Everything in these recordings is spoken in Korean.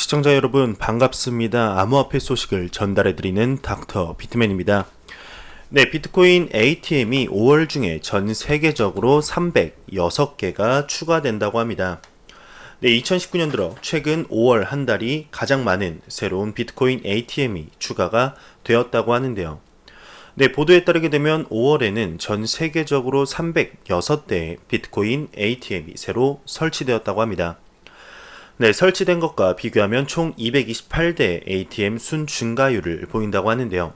시청자 여러분 반갑습니다. 암호화폐 소식을 전달해드리는 닥터 비트맨입니다. 네, 비트코인 ATM이 5월 중에 전 세계적으로 306개가 추가된다고 합니다. 네, 2019년 들어 최근 5월 한 달이 가장 많은 새로운 비트코인 ATM이 추가가 되었다고 하는데요. 네, 보도에 따르게 되면 5월에는 전 세계적으로 306대의 비트코인 ATM이 새로 설치되었다고 합니다. 네, 설치된 것과 비교하면 총 228대 ATM 순 증가율을 보인다고 하는데요.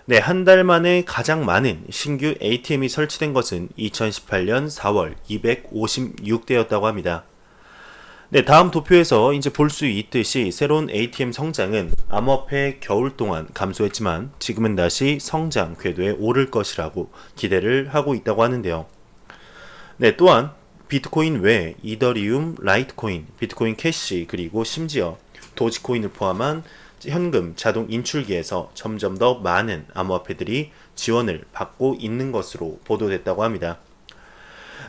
네, 한 달 만에 가장 많은 신규 ATM이 설치된 것은 2018년 4월 256대였다고 합니다. 네, 다음 도표에서 이제 볼 수 있듯이 새로운 ATM 성장은 암호화폐 겨울 동안 감소했지만 지금은 다시 성장 궤도에 오를 것이라고 기대를 하고 있다고 하는데요. 네, 또한 비트코인 외에 이더리움, 라이트코인, 비트코인 캐시 그리고 심지어 도지코인을 포함한 현금 자동 인출기에서 점점 더 많은 암호화폐들이 지원을 받고 있는 것으로 보도됐다고 합니다.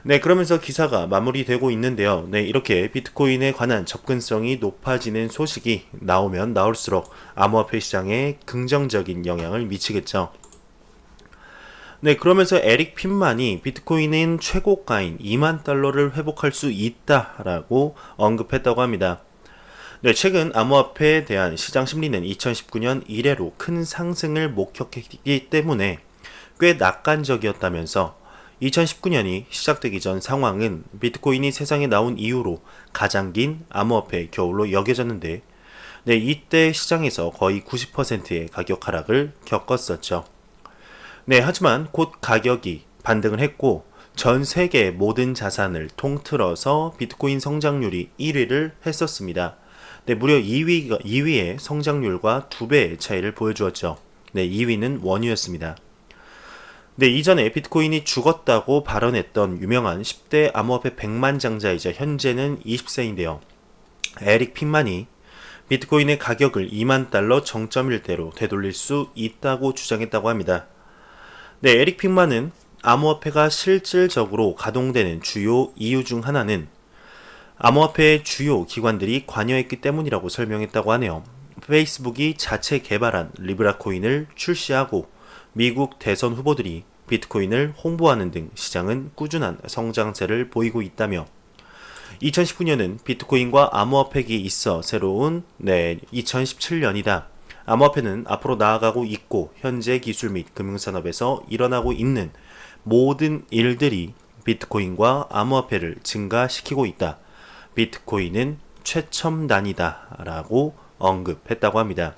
네, 그러면서 기사가 마무리되고 있는데요. 네, 이렇게 비트코인에 관한 접근성이 높아지는 소식이 나오면 나올수록 암호화폐 시장에 긍정적인 영향을 미치겠죠. 네, 그러면서 에릭 핀만이 비트코인은 최고가인 2만 달러를 회복할 수 있다라고 언급했다고 합니다. 네, 최근 암호화폐에 대한 시장 심리는 2019년 이래로 큰 상승을 목격했기 때문에 꽤 낙관적이었다면서 2019년이 시작되기 전 상황은 비트코인이 세상에 나온 이후로 가장 긴 암호화폐 겨울로 여겨졌는데, 네, 이때 시장에서 거의 90%의 가격 하락을 겪었었죠. 네, 하지만 곧 가격이 반등을 했고 전 세계 모든 자산을 통틀어서 비트코인 성장률이 1위를 했었습니다. 네, 무려 2위의 성장률과 2배의 차이를 보여주었죠. 네, 2위는 원유였습니다. 네, 이전에 비트코인이 죽었다고 발언했던 유명한 10대 암호화폐 백만장자이자 현재는 20세인데요. 에릭 핀만이 비트코인의 가격을 2만 달러 정점일대로 되돌릴 수 있다고 주장했다고 합니다. 네, 에릭 핀만은 암호화폐가 실질적으로 가동되는 주요 이유 중 하나는 암호화폐의 주요 기관들이 관여했기 때문이라고 설명했다고 하네요. 페이스북이 자체 개발한 리브라 코인을 출시하고 미국 대선 후보들이 비트코인을 홍보하는 등 시장은 꾸준한 성장세를 보이고 있다며 2019년은 비트코인과 암호화폐기 있어 새로운 2017년이다. 암호화폐는 앞으로 나아가고 있고 현재 기술 및 금융산업에서 일어나고 있는 모든 일들이 비트코인과 암호화폐를 증가시키고 있다. 비트코인은 최첨단이다 라고 언급했다고 합니다.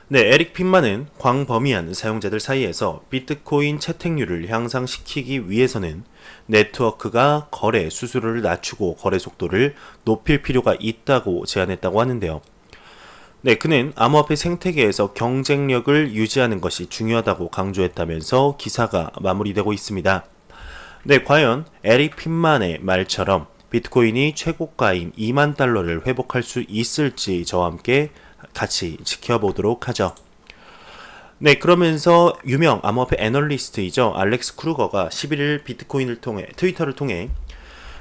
네, 에릭 핀만은 광범위한 사용자들 사이에서 비트코인 채택률을 향상시키기 위해서는 네트워크가 거래 수수료를 낮추고 거래 속도를 높일 필요가 있다고 제안했다고 하는데요. 네, 그는 암호화폐 생태계에서 경쟁력을 유지하는 것이 중요하다고 강조했다면서 기사가 마무리되고 있습니다. 네, 과연 에릭 핀만의 말처럼 비트코인이 최고가인 2만 달러를 회복할 수 있을지 저와 함께 같이 지켜보도록 하죠. 네, 그러면서 유명 암호화폐 애널리스트이죠. 알렉스 크루거가 11일 트위터를 통해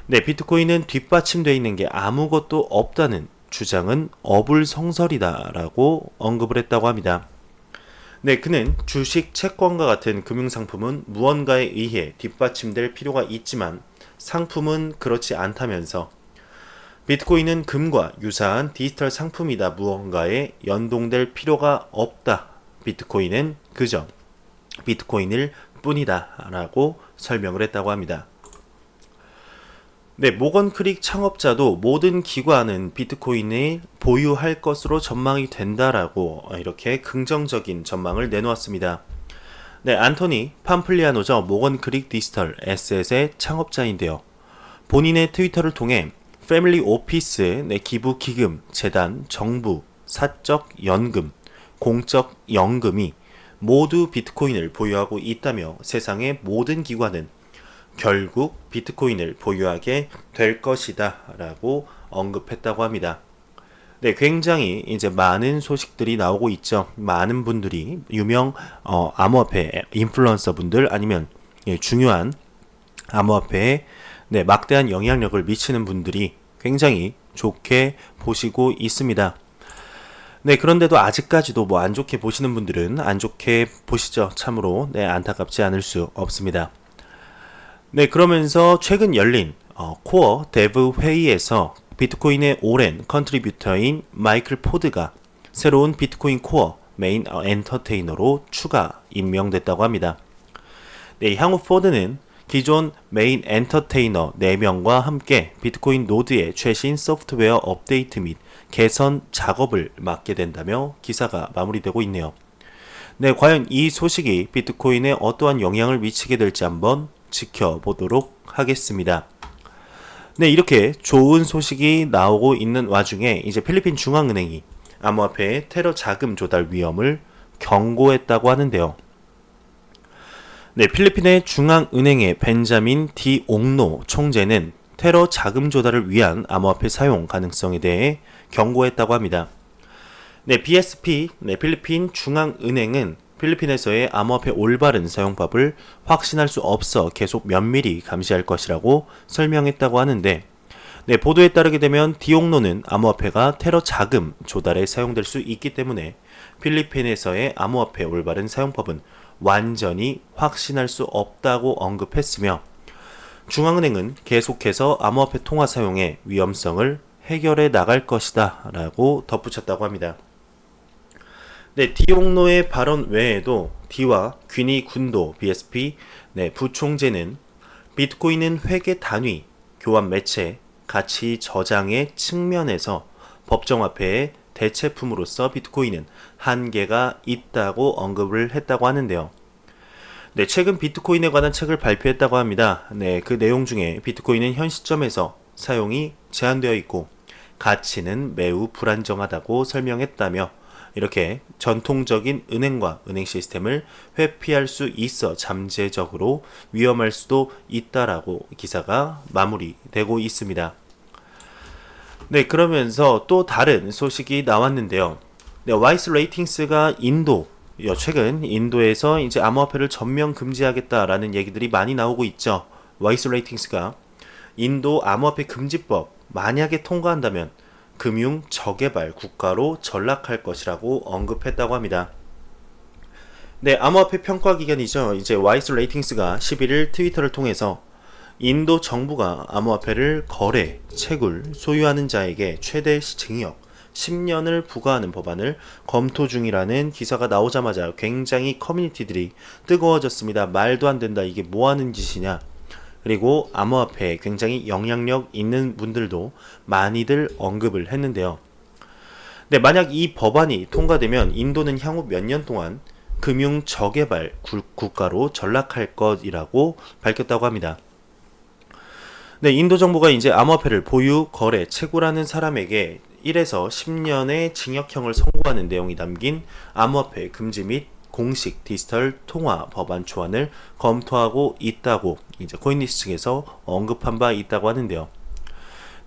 네, 비트코인은 뒷받침되어 있는 게 아무것도 없다는 주장은 어불성설이다라고 언급을 했다고 합니다. 네, 그는 주식, 채권과 같은 금융상품은 무언가에 의해 뒷받침될 필요가 있지만 상품은 그렇지 않다면서 비트코인은 금과 유사한 디지털 상품이다. 무언가에 연동될 필요가 없다. 비트코인은 그저 비트코인일 뿐이다 라고 설명을 했다고 합니다. 네, 모건 크릭 창업자도 모든 기관은 비트코인을 보유할 것으로 전망이 된다라고 이렇게 긍정적인 전망을 내놓았습니다. 네, 안토니 팜플리아노죠. 모건 크릭 디지털 에셋의 창업자인데요. 본인의 트위터를 통해 패밀리 오피스, 기부 기금, 재단, 정부, 사적 연금, 공적 연금이 모두 비트코인을 보유하고 있다며 세상의 모든 기관은 결국 비트코인을 보유하게 될 것이다 라고 언급했다고 합니다. 네, 굉장히 이제 많은 소식들이 나오고 있죠. 많은 분들이 유명 암호화폐 인플루언서 분들 아니면 중요한 암호화폐에 막대한 영향력을 미치는 분들이 굉장히 좋게 보시고 있습니다. 네, 그런데도 아직까지도 뭐 안 좋게 보시는 분들은 안 좋게 보시죠. 참으로 네, 안타깝지 않을 수 없습니다. 네, 그러면서 최근 열린 코어 데브 회의에서 비트코인의 오랜 컨트리뷰터인 마이클 포드가 새로운 비트코인 코어 메인 엔터테이너로 추가 임명됐다고 합니다. 네, 향후 포드는 기존 메인 엔터테이너 4명과 함께 비트코인 노드의 최신 소프트웨어 업데이트 및 개선 작업을 맡게 된다며 기사가 마무리되고 있네요. 네, 과연 이 소식이 비트코인에 어떠한 영향을 미치게 될지 한번 지켜보도록 하겠습니다. 네, 이렇게 좋은 소식이 나오고 있는 와중에 이제 필리핀 중앙은행이 암호화폐의 테러 자금 조달 위험을 경고했다고 하는데요. 네, 필리핀의 중앙은행의 벤자민 디 옥노 총재는 테러 자금 조달을 위한 암호화폐 사용 가능성에 대해 경고했다고 합니다. 네, BSP, 필리핀 중앙은행은 필리핀에서의 암호화폐 올바른 사용법을 확신할 수 없어 계속 면밀히 감시할 것이라고 설명했다고 하는데, 네, 보도에 따르게 되면 디옥노는 암호화폐가 테러 자금 조달에 사용될 수 있기 때문에 필리핀에서의 암호화폐 올바른 사용법은 완전히 확신할 수 없다고 언급했으며, 중앙은행은 계속해서 암호화폐 통화 사용의 위험성을 해결해 나갈 것이다 라고 덧붙였다고 합니다. 네, 디옥노의 발언 외에도 디와 귀니 군도 BSP 부총재는 비트코인은 회계 단위, 교환 매체, 가치 저장의 측면에서 법정화폐의 대체품으로서 비트코인은 한계가 있다고 언급을 했다고 하는데요. 네, 최근 비트코인에 관한 책을 발표했다고 합니다. 네, 그 내용 중에 비트코인은 현 시점에서 사용이 제한되어 있고 가치는 매우 불안정하다고 설명했다며, 이렇게 전통적인 은행과 은행 시스템을 회피할 수 있어 잠재적으로 위험할 수도 있다라고 기사가 마무리되고 있습니다. 네, 그러면서 또 다른 소식이 나왔는데요. 네, 와이스 레이팅스가 최근 인도에서 이제 암호화폐를 전면 금지하겠다라는 얘기들이 많이 나오고 있죠. 와이스 레이팅스가 인도 암호화폐 금지법 만약에 통과한다면 금융 저개발 국가로 전락할 것이라고 언급했다고 합니다. 네, 암호화폐 평가 기관이죠. 이제 와이스 레이팅스가 11일 트위터를 통해서 인도 정부가 암호화폐를 거래, 채굴, 소유하는 자에게 최대 징역 10년을 부과하는 법안을 검토 중이라는 기사가 나오자마자 굉장히 커뮤니티들이 뜨거워졌습니다. 말도 안 된다. 이게 뭐 하는 짓이냐. 그리고 암호화폐에 굉장히 영향력 있는 분들도 많이들 언급을 했는데요. 네, 만약 이 법안이 통과되면 인도는 향후 몇 년 동안 금융 저개발 국가로 전락할 것이라고 밝혔다고 합니다. 네, 인도 정부가 이제 암호화폐를 보유, 거래, 채굴하는 사람에게 1에서 10년의 징역형을 선고하는 내용이 담긴 암호화폐 금지 및 공식 디지털 통화 법안 초안을 검토하고 있다고 이제 코인리스 측에서 언급한 바 있다고 하는데요.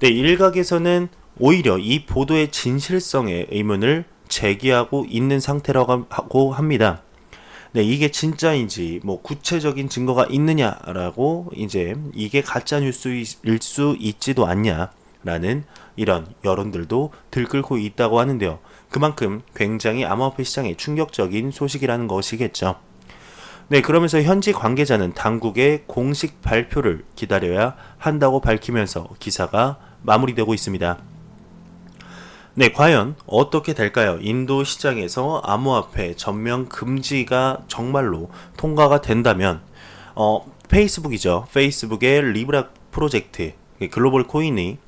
네, 일각에서는 오히려 이 보도의 진실성에 의문을 제기하고 있는 상태라고 합니다. 네, 이게 진짜인지 뭐 구체적인 증거가 있느냐라고 이제 이게 가짜 뉴스일 수 있지도 않냐라는 이런 여론들도 들끓고 있다고 하는데요. 그만큼 굉장히 암호화폐 시장에 충격적인 소식이라는 것이겠죠. 네, 그러면서 현지 관계자는 당국의 공식 발표를 기다려야 한다고 밝히면서 기사가 마무리되고 있습니다. 네, 과연 어떻게 될까요? 인도 시장에서 암호화폐 전면 금지가 정말로 통과가 된다면 페이스북이죠. 페이스북의 리브라 프로젝트 글로벌 코인이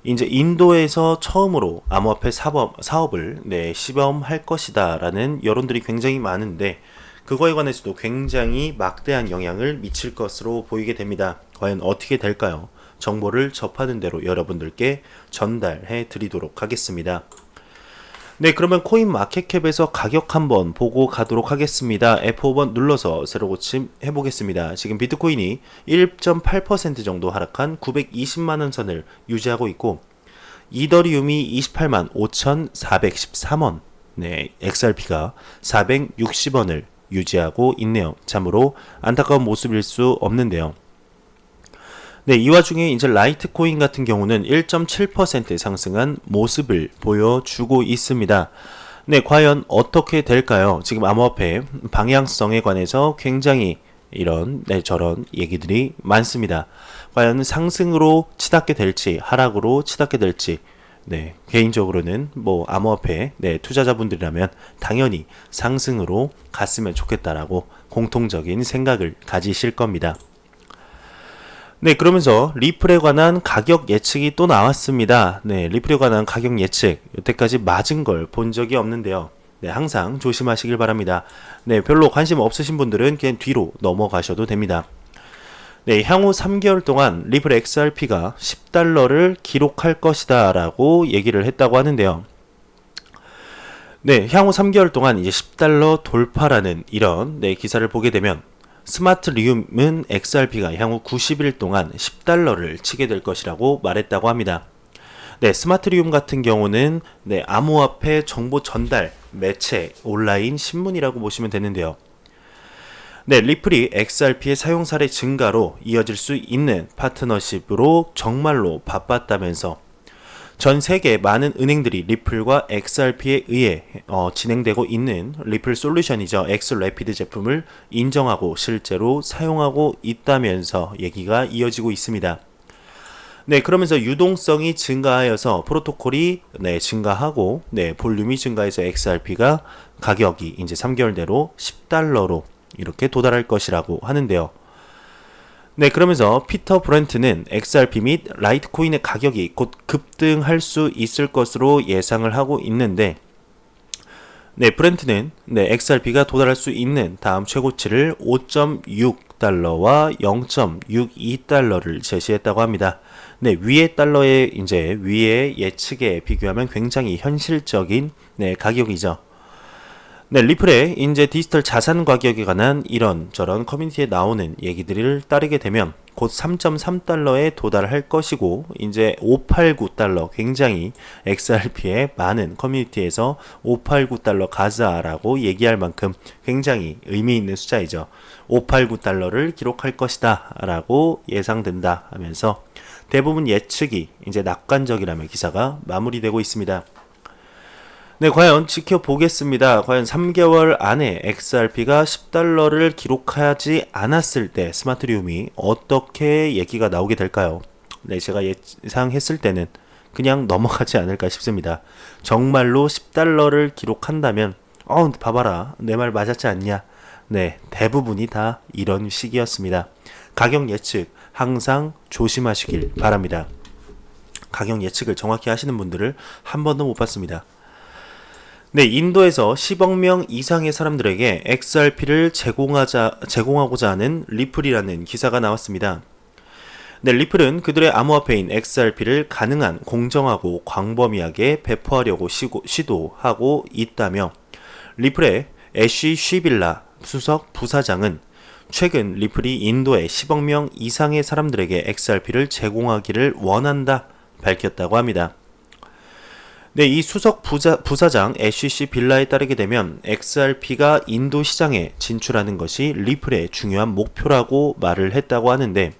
이제 인도에서 처음으로 암호화폐 사업을 시범할 것이다 라는 여론들이 굉장히 많은데, 그거에 관해서도 굉장히 막대한 영향을 미칠 것으로 보이게 됩니다. 과연 어떻게 될까요? 정보를 접하는 대로 여러분들께 전달해 드리도록 하겠습니다. 네, 그러면 코인 마켓캡에서 가격 한번 보고 가도록 하겠습니다. F5번 눌러서 새로 고침 해보겠습니다. 지금 비트코인이 1.8% 정도 하락한 920만원 선을 유지하고 있고, 이더리움이 28만 5,413원, 네, XRP가 460원을 유지하고 있네요. 참으로 안타까운 모습일 수 없는데요. 네, 이 와중에 이제 라이트코인 같은 경우는 1.7% 상승한 모습을 보여주고 있습니다. 네, 과연 어떻게 될까요? 지금 암호화폐 방향성에 관해서 굉장히 이런 저런 얘기들이 많습니다. 과연 상승으로 치닫게 될지 하락으로 치닫게 될지 개인적으로는 뭐 암호화폐 투자자분들이라면 당연히 상승으로 갔으면 좋겠다라고 공통적인 생각을 가지실 겁니다. 그러면서 리플에 관한 가격 예측이 또 나왔습니다. 리플에 관한 가격 예측 여태까지 맞은 걸 본 적이 없는데요. 항상 조심하시길 바랍니다. 별로 관심 없으신 분들은 그냥 뒤로 넘어가셔도 됩니다. 향후 3개월 동안 리플 XRP가 10달러를 기록할 것이다 라고 얘기를 했다고 하는데요. 향후 3개월 동안 이제 10달러 돌파라는 이런 기사를 보게 되면 스마트리움은 XRP가 향후 90일 동안 10달러를 치게 될 것이라고 말했다고 합니다. 스마트리움 같은 경우는 암호화폐 정보 전달 매체 온라인 신문이라고 보시면 되는데요. 리플이 XRP의 사용 사례 증가로 이어질 수 있는 파트너십으로 정말로 바빴다면서 전 세계 많은 은행들이 리플과 XRP에 의해 진행되고 있는 리플 솔루션이죠. 엑스래피드 제품을 인정하고 실제로 사용하고 있다면서 얘기가 이어지고 있습니다. 그러면서 유동성이 증가하여서 프로토콜이 증가하고 볼륨이 증가해서 XRP가 가격이 이제 3개월 내로 10달러로 이렇게 도달할 것이라고 하는데요. 그러면서 피터 브렌트는 XRP 및 라이트코인의 가격이 곧 급등할 수 있을 것으로 예상을 하고 있는데 브렌트는 XRP가 도달할 수 있는 다음 최고치를 5.6달러와 0.62달러를 제시했다고 합니다. 위의 달러의 이제 위의 예측에 비교하면 굉장히 현실적인 가격이죠. 리플의 이제 디지털 자산 가격에 관한 이런저런 커뮤니티에 나오는 얘기들을 따르게 되면 곧 3.3달러에 도달할 것이고 이제 589달러 굉장히 XRP의 많은 커뮤니티에서 589달러 가자라고 얘기할 만큼 굉장히 의미 있는 숫자이죠. 589달러를 기록할 것이다 라고 예상된다 하면서 대부분 예측이 이제 낙관적이라며 기사가 마무리되고 있습니다. 과연 지켜보겠습니다. 과연 3개월 안에 XRP가 10달러를 기록하지 않았을 때 스마트리움이 어떻게 얘기가 나오게 될까요? 제가 예상했을 때는 그냥 넘어가지 않을까 싶습니다. 정말로 10달러를 기록한다면 봐봐라 내 말 맞았지 않냐? 대부분이 다 이런 식이었습니다. 가격 예측 항상 조심하시길 바랍니다. 가격 예측을 정확히 하시는 분들을 한 번도 못 봤습니다. 인도에서 10억 명 이상의 사람들에게 XRP를 제공하고자 하는 리플이라는 기사가 나왔습니다. 리플은 그들의 암호화폐인 XRP를 가능한 공정하고 광범위하게 배포하려고 시도하고 있다며 리플의 애쉬 쉬빌라 수석 부사장은 최근 리플이 인도의 10억 명 이상의 사람들에게 XRP를 제공하기를 원한다 밝혔다고 합니다. 이 수석 부사장 애쉬 빌라에 따르게 되면 XRP가 인도 시장에 진출하는 것이 리플의 중요한 목표라고 말을 했다고 하는데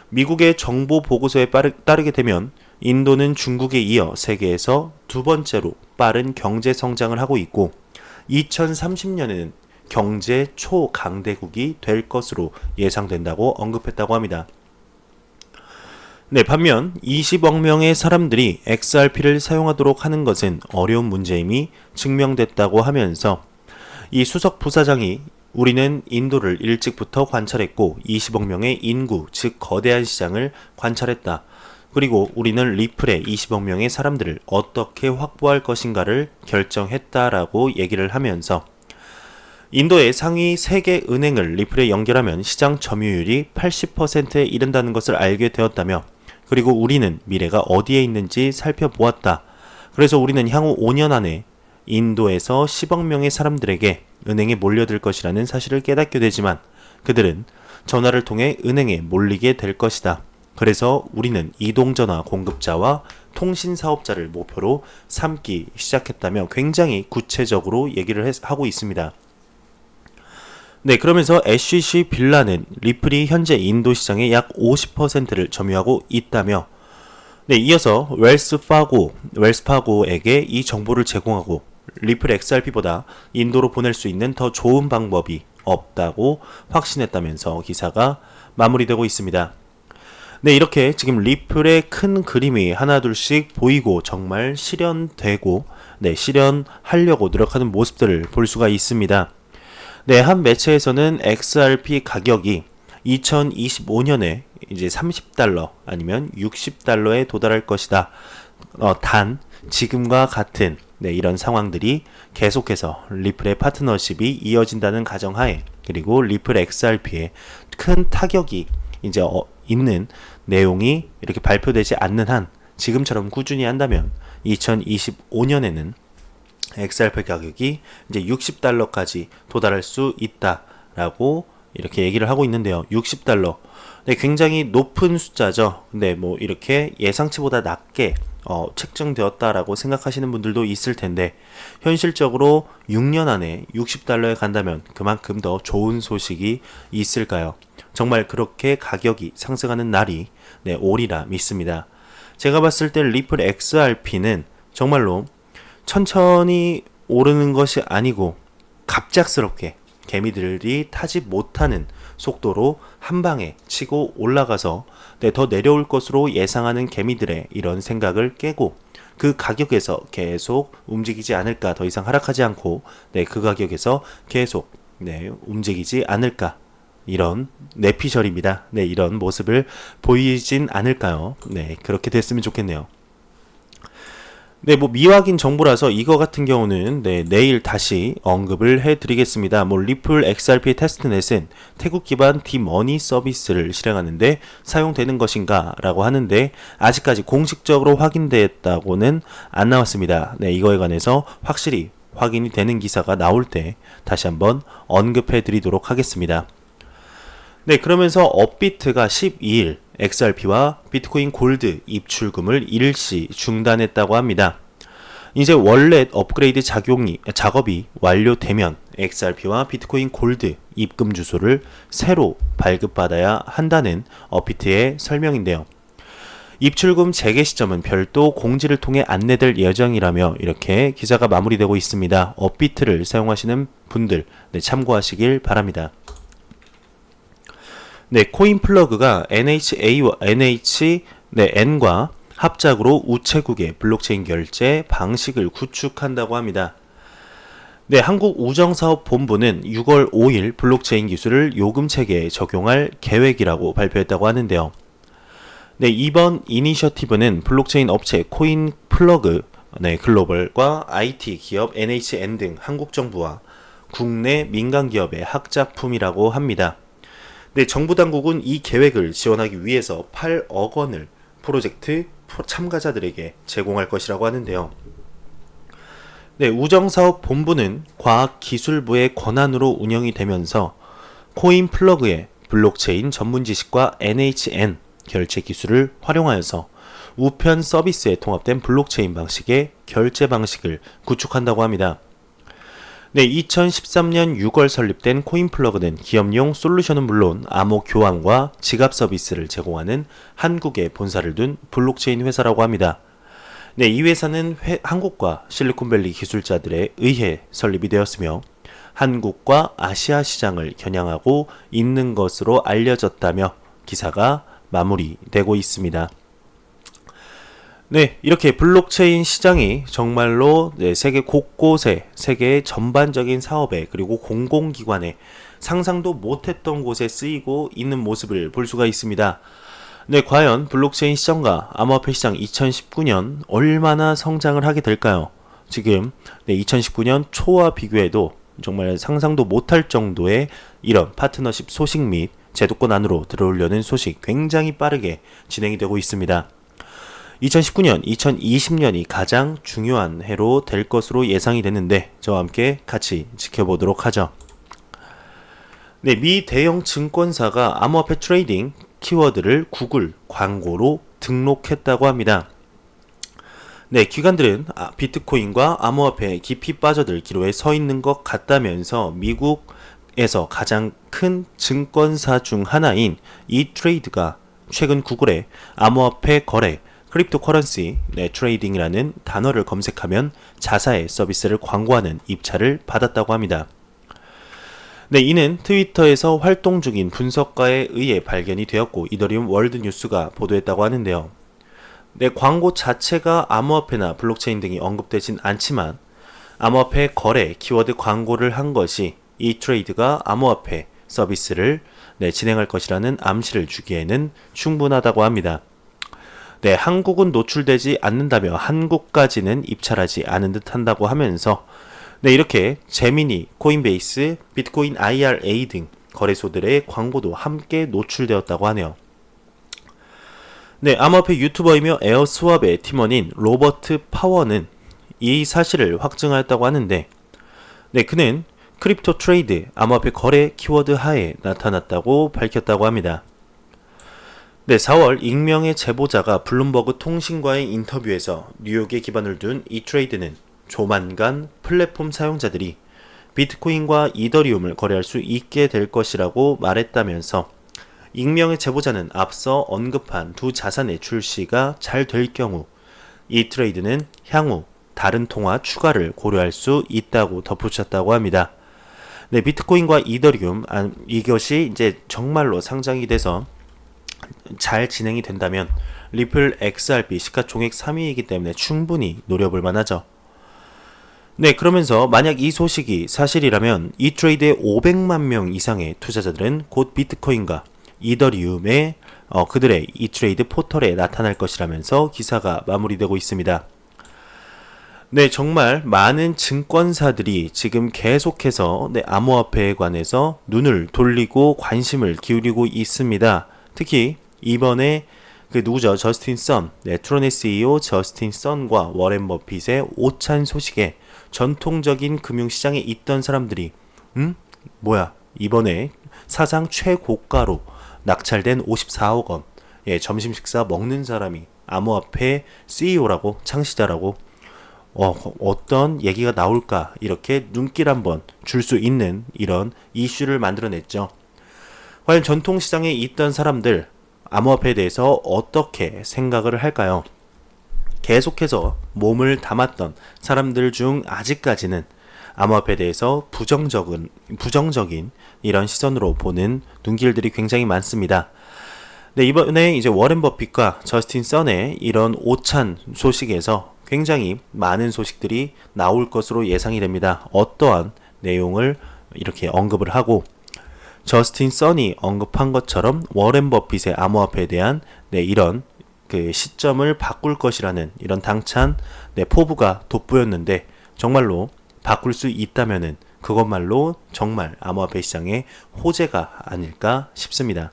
미국의 정보 보고서에 따르게 되면 인도는 중국에 이어 세계에서 두 번째로 빠른 경제 성장을 하고 있고 2030년에는 경제 초강대국이 될 것으로 예상된다고 언급했다고 합니다. 반면 20억 명의 사람들이 XRP를 사용하도록 하는 것은 어려운 문제임이 증명됐다고 하면서 이 수석 부사장이 우리는 인도를 일찍부터 관찰했고 20억 명의 인구, 즉 거대한 시장을 관찰했다. 그리고 우리는 리플의 20억 명의 사람들을 어떻게 확보할 것인가를 결정했다라고 얘기를 하면서 인도의 상위 3개 은행을 리플에 연결하면 시장 점유율이 80%에 이른다는 것을 알게 되었다며 그리고 우리는 미래가 어디에 있는지 살펴보았다. 그래서 우리는 향후 5년 안에 인도에서 10억 명의 사람들에게 은행에 몰려들 것이라는 사실을 깨닫게 되지만 그들은 전화를 통해 은행에 몰리게 될 것이다. 그래서 우리는 이동전화 공급자와 통신사업자를 목표로 삼기 시작했다며 굉장히 구체적으로 얘기를 하고 있습니다. 네, 그러면서 애쉬시 빌라는 리플이 현재 인도 시장의 약 50%를 점유하고 있다며, 네, 이어서 웰스파고에게 이 정보를 제공하고 리플 XRP보다 인도로 보낼 수 있는 더 좋은 방법이 없다고 확신했다면서 기사가 마무리되고 있습니다. 네, 이렇게 지금 리플의 큰 그림이 하나둘씩 보이고 정말 실현되고, 네, 실현하려고 노력하는 모습들을 볼 수가 있습니다. 네, 한 매체에서는 XRP 가격이 2025년에 이제 $30 아니면 $60에 도달할 것이다. 단 지금과 같은, 네, 이런 상황들이 계속해서 리플의 파트너십이 이어진다는 가정하에, 그리고 리플 XRP에 큰 타격이 이제 있는 내용이 이렇게 발표되지 않는 한, 지금처럼 꾸준히 한다면 2025년에는 XRP 가격이 이제 $60까지 도달할 수 있다라고 이렇게 얘기를 하고 있는데요. $60. 네, 굉장히 높은 숫자죠. 근데 뭐 이렇게 예상치보다 낮게 책정되었다라고 생각하시는 분들도 있을 텐데, 현실적으로 6년 안에 $60에 간다면 그만큼 더 좋은 소식이 있을까요? 정말 그렇게 가격이 상승하는 날이, 네, 오리라 믿습니다. 제가 봤을 때 리플 XRP는 정말로 천천히 오르는 것이 아니고 갑작스럽게 개미들이 타지 못하는 속도로 한 방에 치고 올라가서, 네, 더 내려올 것으로 예상하는 개미들의 이런 생각을 깨고 그 가격에서 계속 움직이지 않을까, 더 이상 하락하지 않고, 네, 그 가격에서 계속, 네, 움직이지 않을까, 이런 내피셜입니다. 네, 이런 모습을 보이진 않을까요? 네, 그렇게 됐으면 좋겠네요. 네, 뭐 미확인 정보라서 이거 같은 경우는, 네, 내일 다시 언급을 해드리겠습니다. 뭐 리플 XRP 테스트넷은 태국 기반 디머니 서비스를 실행하는데 사용되는 것인가 라고 하는데, 아직까지 공식적으로 확인됐다고는 안 나왔습니다. 네, 이거에 관해서 확실히 확인이 되는 기사가 나올 때 다시 한번 언급해 드리도록 하겠습니다. 네, 그러면서 업비트가 12일 XRP와 비트코인 골드 입출금을 일시 중단했다고 합니다. 이제 월렛 업그레이드 작업이 완료되면 XRP와 비트코인 골드 입금 주소를 새로 발급받아야 한다는 업비트의 설명인데요. 입출금 재개 시점은 별도 공지를 통해 안내될 예정이라며 이렇게 기사가 마무리되고 있습니다. 업비트를 사용하시는 분들, 네, 참고하시길 바랍니다. 네, 코인플러그가 N과 합작으로 우체국의 블록체인 결제 방식을 구축한다고 합니다. 네, 한국우정사업본부는 6월 5일 블록체인 기술을 요금 체계에 적용할 계획이라고 발표했다고 하는데요. 네, 이번 이니셔티브는 블록체인 업체 코인플러그, 네, 글로벌과 IT 기업 NHN 등 한국 정부와 국내 민간 기업의 합작품이라고 합니다. 네, 정부 당국은 이 계획을 지원하기 위해서 8억 원을 프로젝트 참가자들에게 제공할 것이라고 하는데요. 네, 우정사업본부는 과학기술부의 권한으로 운영이 되면서 코인플러그의 블록체인 전문 지식과 NHN 결제 기술을 활용하여서 우편 서비스에 통합된 블록체인 방식의 결제 방식을 구축한다고 합니다. 네, 2013년 6월 설립된 코인플러그는 기업용 솔루션은 물론 암호 교환과 지갑 서비스를 제공하는 한국에 본사를 둔 블록체인 회사라고 합니다. 네, 이 회사는 한국과 실리콘밸리 기술자들에 의해 설립이 되었으며 한국과 아시아 시장을 겨냥하고 있는 것으로 알려졌다며 기사가 마무리되고 있습니다. 네, 이렇게 블록체인 시장이 정말로, 네, 세계 곳곳에, 세계의 전반적인 사업에, 그리고 공공기관에 상상도 못했던 곳에 쓰이고 있는 모습을 볼 수가 있습니다. 네, 과연 블록체인 시장과 암호화폐 시장 2019년 얼마나 성장을 하게 될까요? 지금, 네, 2019년 초와 비교해도 정말 상상도 못할 정도의 이런 파트너십 소식 및 제도권 안으로 들어오려는 소식 굉장히 빠르게 진행이 되고 있습니다. 2019년, 2020년이 가장 중요한 해로 될 것으로 예상이 되는데 저와 함께 같이 지켜보도록 하죠. 네, 미 대형 증권사가 암호화폐 트레이딩 키워드를 구글 광고로 등록했다고 합니다. 네, 기관들은 비트코인과 암호화폐에 깊이 빠져들 기로에 서 있는 것 같다면서 미국 미국에서 가장 큰 증권사 중 하나인 이트레이드가 최근 구글에 암호화폐 거래, 크립토커런시 트레이딩이라는 단어를 검색하면 자사의 서비스를 광고하는 입찰을 받았다고 합니다. 네, 이는 트위터에서 활동 중인 분석가에 의해 발견이 되었고 이더리움 월드뉴스가 보도했다고 하는데요. 네, 광고 자체가 암호화폐나 블록체인 등이 언급되진 않지만 암호화폐 거래 키워드 광고를 한 것이 이트레이드가 암호화폐 서비스를 진행할 것이라는 암시를 주기에는 충분하다고 합니다. 네, 한국은 노출되지 않는다며 한국까지는 입찰하지 않은 듯 한다고 하면서 네, 이렇게 제미니, 코인베이스, 비트코인 IRA 등 거래소들의 광고도 함께 노출되었다고 하네요. 네, 암호화폐 유튜버이며 에어스왑의 팀원인 로버트 파워는 이 사실을 확증하였다고 하는데 네, 그는 크립토 트레이드, 암호화폐 거래 키워드 하에 나타났다고 밝혔다고 합니다. 네, 4월 익명의 제보자가 블룸버그 통신과의 인터뷰에서 뉴욕에 기반을 둔 이트레이드는 조만간 플랫폼 사용자들이 비트코인과 이더리움을 거래할 수 있게 될 것이라고 말했다면서 익명의 제보자는 앞서 언급한 두 자산의 출시가 잘 될 경우 이트레이드는 향후 다른 통화 추가를 고려할 수 있다고 덧붙였다고 합니다. 네, 비트코인과 이더리움 이것이 이제 정말로 상장이 돼서 잘 진행이 된다면 리플 XRP 시가총액 3위이기 때문에 충분히 노려볼 만하죠. 네, 그러면서 만약 이 소식이 사실이라면 이 트레이드의 500만 명 이상의 투자자들은 곧 비트코인과 이더리움의 그들의 이 트레이드 포털에 나타날 것이라면서 기사가 마무리되고 있습니다. 네, 정말 많은 증권사들이 지금 계속해서 암호화폐에 관해서 눈을 돌리고 관심을 기울이고 있습니다. 특히 이번에 누구죠? 저스틴 선, 트론의 CEO 저스틴 선과 워렌 버핏의 오찬 소식에 전통적인 금융시장에 있던 사람들이 뭐야? 이번에 사상 최고가로 낙찰된 54억 원 점심 식사 먹는 사람이 암호화폐 CEO라고 창시자라고 어떤 얘기가 나올까 이렇게 눈길 한번 줄 수 있는 이런 이슈를 만들어냈죠. 과연 전통시장에 있던 사람들 암호화폐에 대해서 어떻게 생각을 할까요? 계속해서 몸을 담았던 사람들 중 아직까지는 암호화폐에 대해서 부정적인 이런 시선으로 보는 눈길들이 굉장히 많습니다. 네, 이번에 이제 워렌 버핏과 저스틴 선의 이런 오찬 소식에서 굉장히 많은 소식들이 나올 것으로 예상이 됩니다. 어떠한 내용을 이렇게 언급을 하고 저스틴 선이 언급한 것처럼 워렌 버핏의 암호화폐에 대한 이런 시점을 바꿀 것이라는 이런 당찬 포부가 돋보였는데 정말로 바꿀 수 있다면은 그것말로 정말 암호화폐 시장의 호재가 아닐까 싶습니다.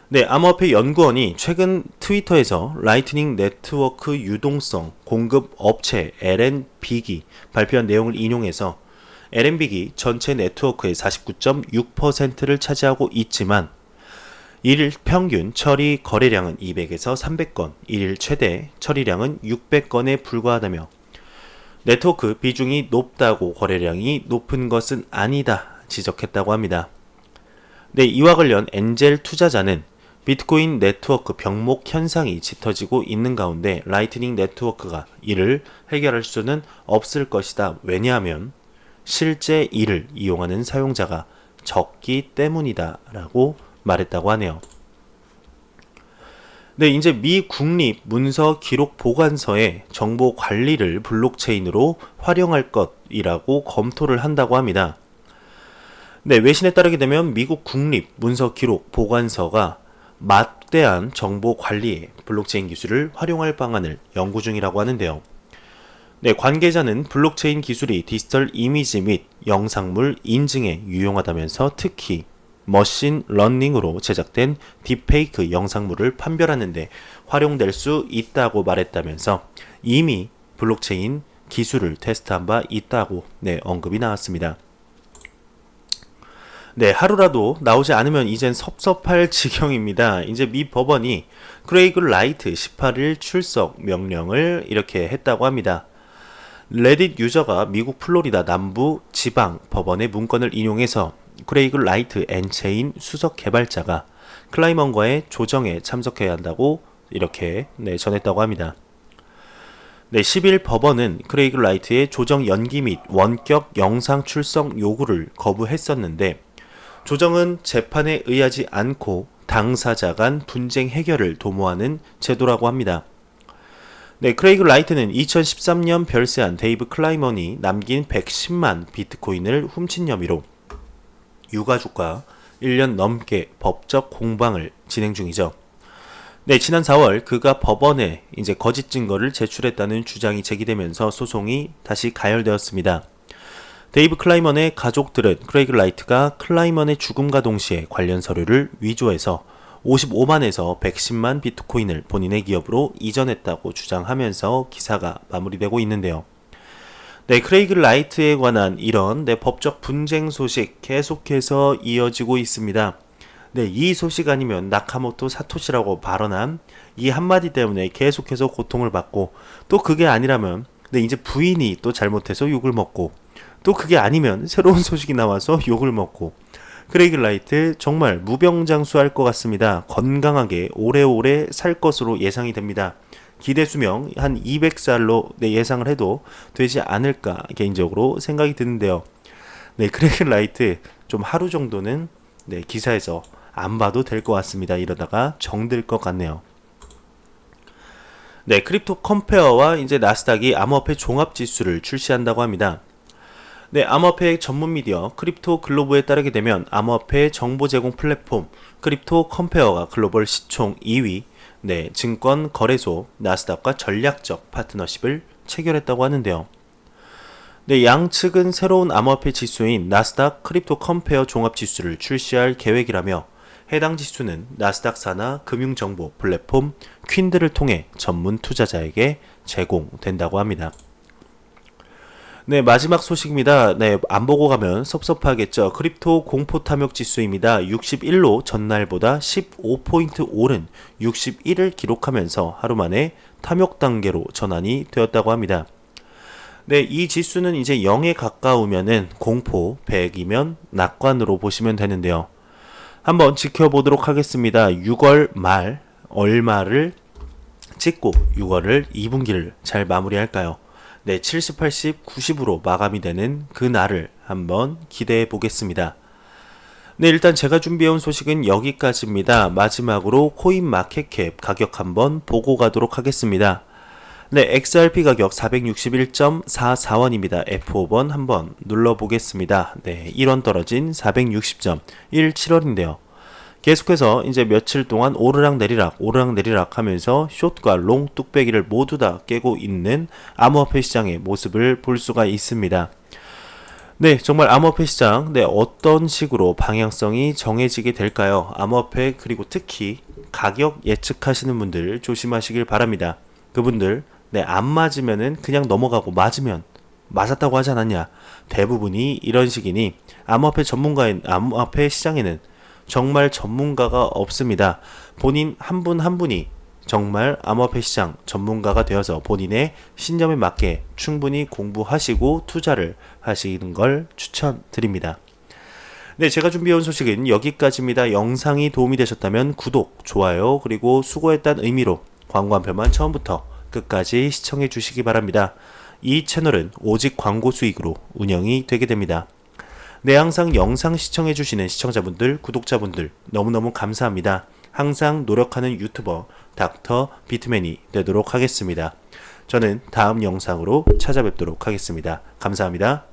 네, 암호화폐 연구원이 최근 트위터에서 라이트닝 네트워크 유동성 공급 업체 LN빅이 발표한 내용을 인용해서 LN빅이 전체 네트워크의 49.6%를 차지하고 있지만 일일 평균 처리 거래량은 200에서 300건, 일일 최대 처리량은 600건에 불과하다며 네트워크 비중이 높다고 거래량이 높은 것은 아니다 지적했다고 합니다. 네, 이와 관련 엔젤 투자자는 비트코인 네트워크 병목 현상이 짙어지고 있는 가운데 라이트닝 네트워크가 이를 해결할 수는 없을 것이다. 왜냐하면 실제 이를 이용하는 사용자가 적기 때문이다 라고 말했다고 하네요. 네, 이제 미 국립 문서 기록 보관서의 정보 관리를 블록체인으로 활용할 것이라고 검토를 한다고 합니다. 네, 외신에 따르게 되면 미국 국립 문서 기록 보관서가 막대한 정보 관리에 블록체인 기술을 활용할 방안을 연구 중이라고 하는데요. 네, 관계자는 블록체인 기술이 디지털 이미지 및 영상물 인증에 유용하다면서 특히 머신 러닝으로 제작된 딥페이크 영상물을 판별하는 데 활용될 수 있다고 말했다면서 이미 블록체인 기술을 테스트한 바 있다고 언급이 나왔습니다. 네, 하루라도 나오지 않으면 이젠 섭섭할 지경입니다. 이제 미 법원이 크레이그 라이트 18일 출석 명령을 이렇게 했다고 합니다. 레딧 유저가 미국 플로리다 남부 지방 법원의 문건을 인용해서 크레이그 라이트 엔체인 수석 개발자가 클라이먼과의 조정에 참석해야 한다고 이렇게 전했다고 합니다. 10일 법원은 크레이그 라이트의 조정 연기 및 원격 영상 출석 요구를 거부했었는데, 조정은 재판에 의하지 않고 당사자 간 분쟁 해결을 도모하는 제도라고 합니다. 크레이그 라이트는 2013년 별세한 데이브 클라이먼이 남긴 110만 비트코인을 훔친 혐의로 유가족과 1년 넘게 법적 공방을 진행 중이죠. 지난 4월 그가 법원에 거짓 증거를 제출했다는 주장이 제기되면서 소송이 다시 가열되었습니다. 데이브 클라이먼의 가족들은 크레이그 라이트가 클라이먼의 죽음과 동시에 관련 서류를 위조해서 55만에서 110만 비트코인을 본인의 기업으로 이전했다고 주장하면서 기사가 마무리되고 있는데요. 크레이그 라이트에 관한 이런 법적 분쟁 소식 계속해서 이어지고 있습니다. 이 소식 아니면 나카모토 사토시라고 발언한 이 한마디 때문에 계속해서 고통을 받고, 또 그게 아니라면 이제 부인이 또 잘못해서 욕을 먹고, 또 그게 아니면 새로운 소식이 나와서 욕을 먹고, 크레이그 라이트 정말 무병장수할 것 같습니다. 건강하게 오래오래 살 것으로 예상이 됩니다. 기대 수명 한 200살로 예상을 해도 되지 않을까 개인적으로 생각이 드는데요. 크레이그 라이트 좀 하루 정도는 기사에서 안 봐도 될 것 같습니다. 이러다가 정들 것 같네요. 크립토 컴페어와 나스닥이 암호화폐 종합지수를 출시한다고 합니다. 암호화폐 전문 미디어 크립토 글로브에 따르게 되면 암호화폐 정보 제공 플랫폼 크립토 컴페어가 글로벌 시총 2위, 증권 거래소 나스닥과 전략적 파트너십을 체결했다고 하는데요. 양측은 새로운 암호화폐 지수인 나스닥 크립토 컴페어 종합지수를 출시할 계획이라며, 해당 지수는 나스닥 산하 금융정보 플랫폼 퀸들을 통해 전문 투자자에게 제공된다고 합니다. 마지막 소식입니다. 안 보고 가면 섭섭하겠죠. 크립토 공포 탐욕 지수입니다. 61로 전날보다 15포인트 오른 61을 기록하면서 하루 만에 탐욕 단계로 전환이 되었다고 합니다. 이 지수는 이제 0에 가까우면은 공포, 100이면 낙관으로 보시면 되는데요. 한번 지켜보도록 하겠습니다. 6월 말 얼마를 찍고 6월을 2분기를 잘 마무리할까요? 70, 80, 90으로 마감이 되는 그 날을 한번 기대해 보겠습니다. 일단 제가 준비해온 소식은 여기까지입니다. 마지막으로 코인 마켓캡 가격 한번 보고 가도록 하겠습니다. XRP 가격 461.44원입니다. F5번 한번 눌러보겠습니다. 1원 떨어진 460.17원인데요. 계속해서 이제 며칠 동안 오르락 내리락 하면서 숏과 롱 뚝배기를 모두 다 깨고 있는 암호화폐 시장의 모습을 볼 수가 있습니다. 정말 암호화폐 시장 어떤 식으로 방향성이 정해지게 될까요? 암호화폐 그리고 특히 가격 예측하시는 분들 조심하시길 바랍니다. 그분들 안 맞으면은 그냥 넘어가고, 맞으면 맞았다고 하지 않았냐. 대부분이 이런 식이니 암호화폐 암호화폐 시장에는 정말 전문가가 없습니다. 본인 한 분 한 분이 정말 암호화폐 시장 전문가가 되어서 본인의 신념에 맞게 충분히 공부하시고 투자를 하시는 걸 추천드립니다. 제가 준비해온 소식은 여기까지입니다. 영상이 도움이 되셨다면 구독, 좋아요, 그리고 수고했다는 의미로 광고 한 편만 처음부터 끝까지 시청해 주시기 바랍니다. 이 채널은 오직 광고 수익으로 운영이 되게 됩니다. 항상 영상 시청해 주시는 시청자분들, 구독자분들 너무너무 감사합니다. 항상 노력하는 유튜버 닥터 비트맨이 되도록 하겠습니다. 저는 다음 영상으로 찾아뵙도록 하겠습니다. 감사합니다.